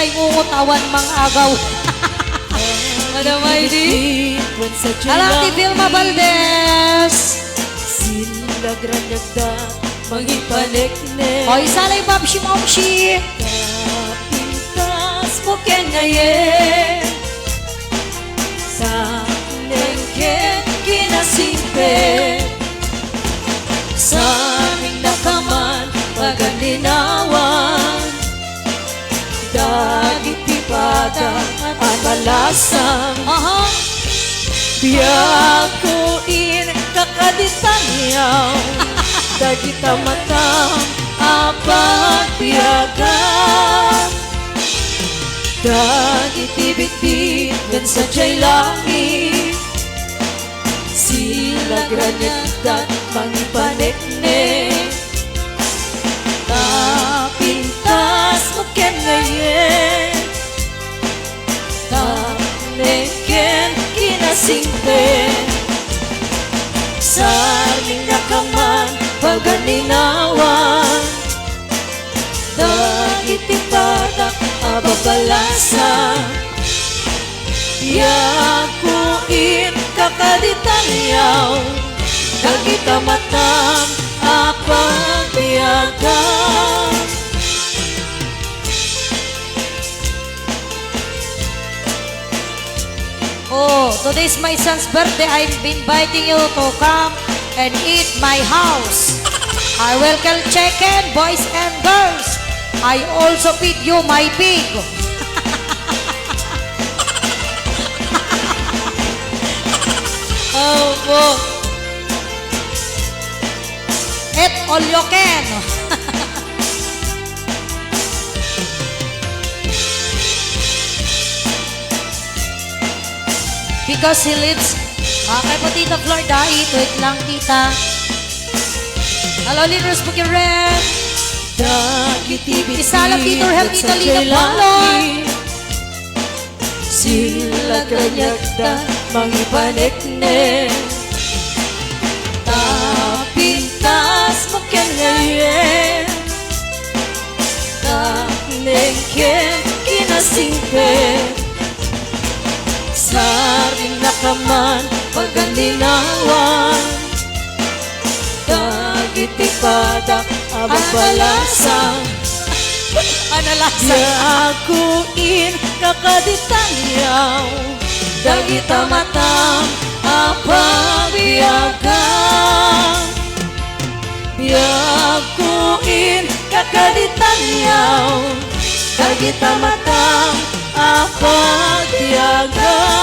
kay ngungutawan mang agaw. Madamay di. Alam ti Vilma Valdez. Sila granagda, mangipanikne. O, isalay babshi momshi. Kapintas mo kengaye. Sa nengken kinasimpe. Sa aming nakaman, pagandinawan. Dagit pipada at malasang. Biyakuin kakaditan yaw. Dagita matang apat piyagan. Dagiti bitbit dan sa jay langit. Sila granagdat mangipanekne. Tapintas mo ken ngayon. Tapneken kinasingpe. Saling nakaman paganinawan. Dagiti padak ababalasa. Yakuin kakaditan yaw. Dagita matang apagbiyagan. Oh, today's my son's birthday. I'm inviting you to come and eat my house. I will kill chicken, boys and girls. I also feed you my pig. Oh, oh. Eat all you can. Because he lives kay po Tita Flor dahil wait lang tita. Hello Linus Bukiren. Isalang Tito Hel Tita Lina Panglon. Sila kanyagda mangipanekne. Tapintas mo ken ngayon. Tapnengken kinasingpe. Saring nakaman pagandinawan. Dagiti padak ababalasa. Analasa. Yakuin kakaditan yaw. Dagita matang apagbiyagan. Yakuin kakaditan yaw. Dagita matang apagbiyagan.